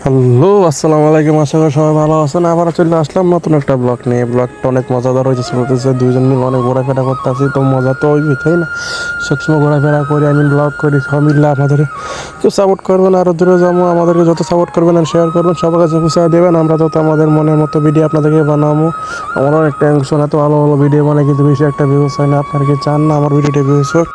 Hello, আসসালামু আলাইকুম। আশা করি সবাই ভালো আছেন। আবার চলে আসলাম নতুন একটা ব্লগ নিয়ে। ব্লগটা অনেক মজাদার হয়েছে, শুনতেছে দুইজন মিলে অনেক ঘোরাফেরা করতে আসি, তো মজা তো হইবে, তাই না? সবসময় ঘোরাফেরা করি, আমি ব্লগ করি, সব মিললে আপনাদের তো সাপোর্ট করবেন, আরও দূরে যাবো। আমাদেরকে যত সাপোর্ট করবেন আর শেয়ার করবেন, সবার কাছে পৌঁছে দেবেন, আমরা যত আমাদের মনের মতো ভিডিও আপনাদেরকে বানাবো। আমার অনেক টেনশন, এত ভালো ভালো ভিডিও বানাই কিন্তু বেশি একটা ভিউজ হয় না। আপনারা কি চান না আমার ভিডিওটা ভিউজ হোক?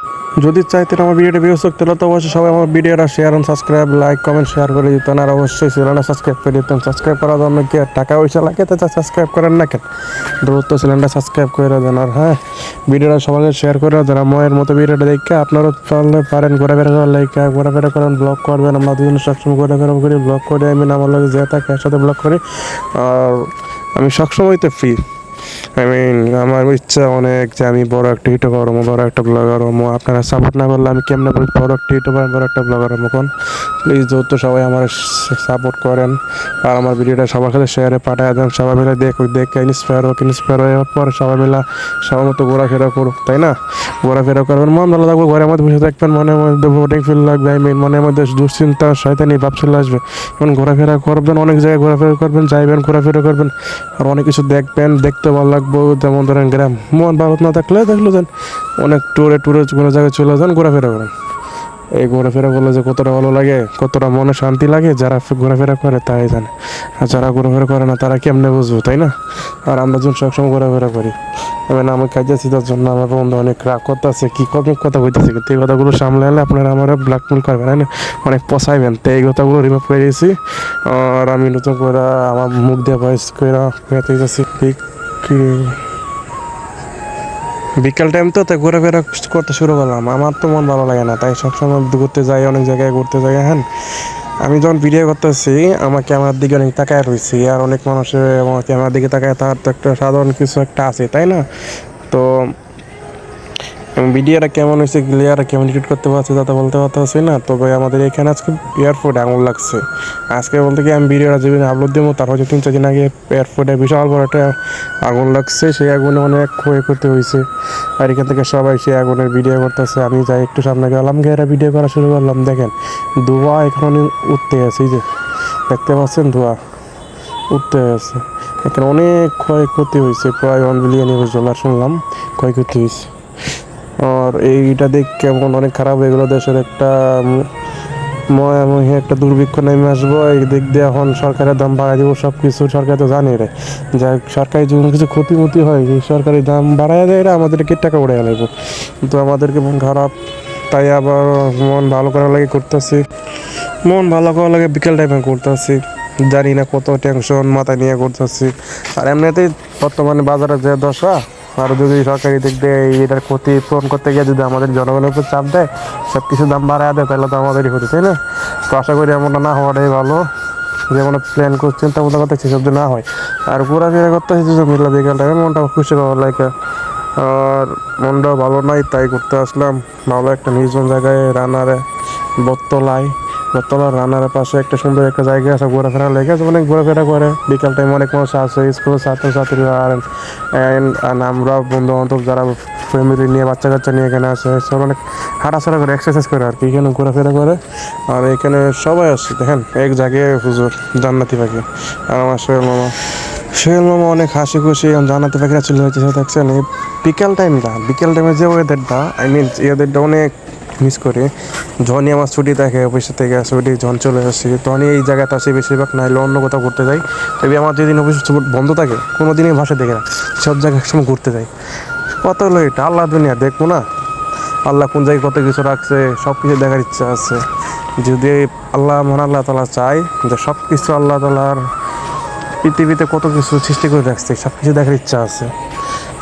যদি চাইতেন আমার ভিডিওটা ভিউজ হোক, তাহলে তো অবশ্যই সবাই আমার ভিডিওটা শেয়ার এবং সাবস্ক্রাইব, লাইক, কমেন্ট, শেয়ার করে দিতেন। আর অবশ্যই চ্যানেলটা সাবস্ক্রাইব করে দিতেন। সাবস্ক্রাইব করার জন্য কি আর টাকা পয়সা লাগে? তো সাবস্ক্রাইব করেন না কেন? দ্রুত চ্যানেলটা সাবস্ক্রাইব করে দেন। আর হ্যাঁ, ভিডিওটা সবাইকে শেয়ার করে দেন। ময়ের মতো ভিডিওটা দেখে আপনারাও পারলে পারেন ঘোরাফেরা করার লাইক, ঘোরাফেরা করেন, ব্লগ করবেন। আমরা দুজন সবসময় ঘোরাফেরা করি, ব্লগ করি। আমি আমার লাগে যে থাকে একসাথে ব্লগ করি। আর আমি সবসময় তো ফ্রি। আমার ইচ্ছা অনেক যে আমি বড় একটা ইউটিউবার হবো, বড় একটা ব্লগার হবো। আপনারা সাপোর্ট না করলে আমি কেমনে বড় একটা ইউটিউবার, বড় একটা ব্লগার হবো? কোন প্লিজ যত সবাই আমার সাপোর্ট করেন আর আমার ভিডিওটা সবার কাছে শেয়ারে পাঠিয়ে দেন। সবাই মিলে দেখে ইন্সপায়ার হোক, ইন্সপায়ার হয়ে পরে সবাই মিলে সবার মতো ঘোরাফেরা করুক, তাই না? ঘোরাফেরা করবেন, মন ভালো থাকবে, ঘরের মধ্যে বসে থাকবেন, মনের মধ্যে বোরিং ফিল লাগবে। মনের মধ্যে দুশ্চিন্তা, শয়তানি ভাব চলে আসবে। এখন ঘোরাফেরা করবেন, অনেক জায়গায় ঘোরাফেরা করবেন, যাইবেন, ঘোরাফেরা করবেন, আর অনেক কিছু দেখবেন, দেখতে ভালো লাগবে। যেমন ধরেন গ্রাম, মন ভালো না থাকলে দেখলো যান অনেক ট্যুরে কোনো জায়গায় চলে যান, ঘোরাফেরা করেন। এই ঘোরাফেরা করলে যে কতটা ভালো লাগে, কতটা মনে শান্তি লাগে, যারা ঘোরাফেরা করে তাই জানে। আর যারা ঘোরাফেরা করে না তারা কেমনে বুঝবো, তাই না? আর আমরা যখন সবসময় ঘোরাফেরা করি, আমি কাজেছি, তার জন্য আমার বন্ধু অনেক রাগ করতেছে, কি কথা কইতেছে, কিন্তু এই কথাগুলো সামলালে আপনারা আমার ব্ল্যাকমেল করবেন, অনেক পচাইবেন। তো এই কথাগুলো রিমুভ করে দিয়েছি। আর আমি নতুন করে আমার মুখ দিয়ে ভয়েস করে যাচ্ছি। বিকাল টাইম তো তাই ঘোরাফেরা করতে শুরু করলাম। আমার তো মন ভালো লাগে না, তাই সবসময় ঘুরতে যাই, অনেক জায়গায় ঘুরতে যাই। হ্যাঁ, আমি যখন ভিডিও করতেছি আমার ক্যামেরার দিকে অনেক তাকায় রয়েছি, আর অনেক মানুষের আমার ক্যামেরার দিকে তাকায়, তার তো একটা সাধারণ কিছু একটা আছে, তাই না? তো ভিডিওটা কেমন হয়েছে, ক্লিয়ার কেমন এডিট করতে পারছি তা তো বলতে পারতেছি না। তবে আমাদের এখানে আজকে এয়ারপোর্টে আগুন লাগছে। আজকে বলতে কি আমি ভিডিওটা যেদিন আপলোড দেবো তার হচ্ছে 3-4 দিন আগে এয়ারপোর্টে বিশাল বড় একটা আগুন লাগছে। সেই আগুনে অনেক ক্ষয়ক্ষতি হয়েছে। আর এখান থেকে সবাই সেই আগুনের ভিডিও করতেছে। আমি যাই একটু সামনে গেলাম, গিয়ে ভিডিও করা শুরু করলাম। দেখেন ধোঁয়া এখানে উঠতে আছে, এই যে দেখতে পাচ্ছেন ধোঁয়া উঠতে আছে। এখানে অনেক ক্ষয়ক্ষতি হয়েছে, প্রায় 1 বিলিয়ন ইউএস ডলার শুনলাম ক্ষয়ক্ষতি হয়েছে। আর এইটা দেখ কেমন অনেক খারাপ হয়ে গেলো। দেশের একটা ময়ামহে একটা দুর্ভিক্ষ নেমে আসবো। এই দিক দিয়ে এখন সরকারের দাম বাড়াই দেবো, সব কিছু সরকার তো জানি রে। যা সরকারি যখন কিছু ক্ষতিমতি হয়, এই সরকারি দাম বাড়াই দেয়, এরা আমাদেরকে টাকা উড়ে লাগবো। কিন্তু আমাদেরকে মন খারাপ, তাই আবার মন ভালো করার লাগে করতেছি। মন ভালো করার লাগে বিকেল টাইমে করতেছি। জানি না কত টেনশন মাথায় নিয়ে করতেছি। আর এমনিতেই বর্তমানে বাজারে যে দশা, আর যদি সরকারি দিক দিয়ে এটার ক্ষতি পূরণ করতে গিয়ে যদি আমাদের জনগণের উপর চাপ দেয়, সব কিছু দাম বাড়ায় দেয়, তাহলে তো আমাদেরই ক্ষতি, তাই না? তো আশা করি এমনটা না হওয়াটাই ভালো। যেমন প্ল্যান করছি চিন্তা ভাবনা করতেছি সব না হয়। আর ঘোরাফেরা করতেছি দুজন মিলে বিকেল টাইমে, মনটা খুশি পাওয়ার লাগে। আর মনটাও ভালো নাই, তাই ঘুরতে আসলাম ভালো একটা নির্জন জায়গায়, রানারে বটতলার রানারের পাশে একটা সুন্দর একটা জায়গা আছে ঘোরাফেরা লেগে আছে। অনেক ঘোরাফেরা করে বিকাল টাইম, অনেক মানুষ আছে, স্কুলের ছাত্রছাত্রীরা আর আমরা বন্ধু বান্ধব যারা ফ্যামিলি নিয়ে বাচ্চা কাচ্চা নিয়ে এখানে আসে, সব অনেক হাঁটাচলা করে এক্সারসাইজ করে আর কি, এখানে ঘোরাফেরা করে। আর এখানে সবাই আসছে, দেখেন এক জায়গায় হুজুর জান্নাতি পাখি আর আমার সোহেল মামা অনেক হাসি খুশি জান্নাতি পাখিরা চলে যাচ্ছে। দেখছেন এই বিকেল টাইমে যে ওয়েদারটা, ওয়েদারটা অনেক মিস করে। যখনই আমার ছুটি থাকে অফিস থেকে ছুটি, যখন চলে আসছি তখনই এই জায়গাতে আসি বেশিরভাগ, নাহলে অন্য কোথাও ঘুরতে যাই। তবে আমার যেদিন অফিস বন্ধ থাকে কোনো দিনই ভাষা দেখে না, সব জায়গায় একসময় ঘুরতে যাই। কত হলো এটা, আল্লাহ দুনিয়া দেখবো না? আল্লাহ কোন জায়গায় কত কিছু রাখছে, সব কিছু দেখার ইচ্ছা আছে। যদি আল্লাহ তালা চায় যে সব কিছু আল্লাহ তালার পৃথিবীতে কত কিছু সৃষ্টি করে রাখছে, সব কিছু দেখার ইচ্ছা আছে।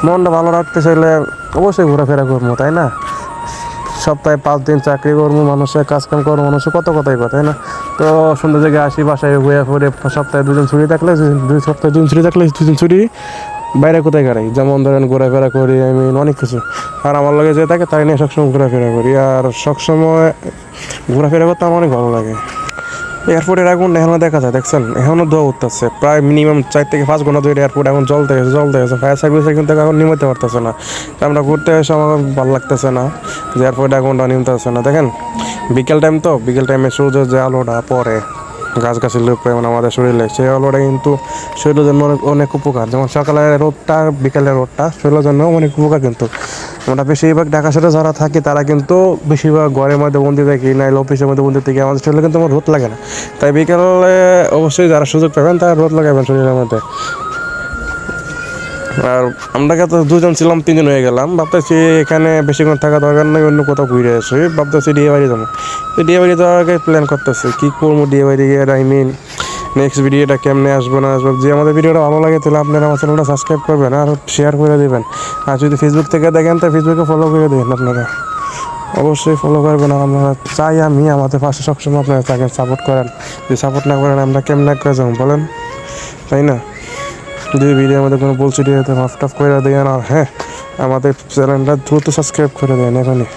মনটা ভালো রাখতে চাইলে অবশ্যই ঘোরাফেরা করবো, তাই না? সপ্তাহে 5 দিন চাকরি করবো, মানুষের কাজকাম করবো, মানুষের কত কথাই কথা, তাই না? তো সুন্দর জায়গায় আসি, বাসায় ঘুরে ফুরে সপ্তাহে 2 দিন ছুটি থাকলে, 2 সপ্তাহে 2 দিন ছুটি থাকলে 2 দিন ছুটি বাইরে কোথায় কাটাই, যেমন ধরেন ঘোরাফেরা করি, অনেক কিছু। আর আমার লাগে যে থাকে তাই নিয়ে সবসময় ঘোরাফেরা করি। আর সবসময় ঘোরাফেরা করতে আমার অনেক ভালো লাগে। এয়ারপোর্টের আগুন এখনও দেখা যায়, দেখছেন এখনও ধোয়া উঠতেছে। প্রায় মিনিমাম 4 থেকে 5 ঘন্টা ধরে এয়ারপোর্ট এখন জ্বলতে গেছে। ফায়ার সার্ভিসে কিন্তু এখন নিমতে পারতেছে না। আমরা ঘুরতে এসে আমার ভালো লাগতেছে না যে এয়ারপোর্টে আগুনটা নিমতেছে না। দেখেন বিকেল টাইমে সূর্য যে আলোটা পড়ে, গাছগাছের লোক পাই মানে আমাদের শরীরে সেই আলোটা কিন্তু শরীরের জন্য অনেক অনেক উপকার, যেমন সকালের রোদটা বিকালের রোদটা শরীরের জন্য অনেক উপকার। কিন্তু আমরা বেশিরভাগ ঢাকা শহরে যারা থাকি তারা কিন্তু বেশিরভাগ ঘরের মধ্যে বন্দি থাকি, নাইলে অফিসের মধ্যে বন্দি থাকি, আমাদের শরীরে কিন্তু আমার রোদ লাগে না। তাই বিকালে অবশ্যই যারা সুযোগ পাবেন তারা রোদ লাগাবেন শরীরের মধ্যে। আর আমরা তো দুজন ছিলাম, তিনজন হয়ে গেলাম, ভাবতেছি এখানে বেশিক্ষণ থাকা দরকার নেই, অন্য কোথাও ঘুরে আসি, ভাবতেছি ডিএ বাড়ি যাবো। তো ডিএ বাড়ি যাওয়ার আগে প্ল্যান করতেছি কী করবো ডিএ বাড়ি গিয়ে, আই মিন নেক্সট ভিডিওটা কেমনে আসবো না আসবো। যে আমাদের ভিডিওটা ভালো লাগে তাহলে আপনারা আমার চ্যানেলটা সাবস্ক্রাইব করবেন আর শেয়ার করে দেবেন। আর যদি ফেসবুক থেকে দেখেন তো ফেসবুকে ফলো করে দেবেন, আপনারা অবশ্যই ফলো করবেন। আর আমরা চাই আমি আমাদের পাশে সবসময় আপনারা থাকেন, সাপোর্ট করেন। যদি সাপোর্ট না করেন আমরা কেমনে করে যাবো বলেন, তাই না? যদি ভিডিওর মধ্যে কোনো বলছি ভিডিওতে মাফ টাফ করে দেন। আর হ্যাঁ, আমাদের চ্যানেলটা দ্রুত সাবস্ক্রাইব করে দেন এখনই।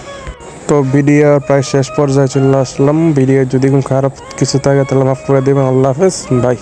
তো ভিডিও প্রায় শেষ পর্যায়ে চলে আসলাম। ভিডিও যদি কোনো খারাপ কিছু থাকে তাহলে মাফ করে দেবেন। আল্লাহ হাফেজ, বাই।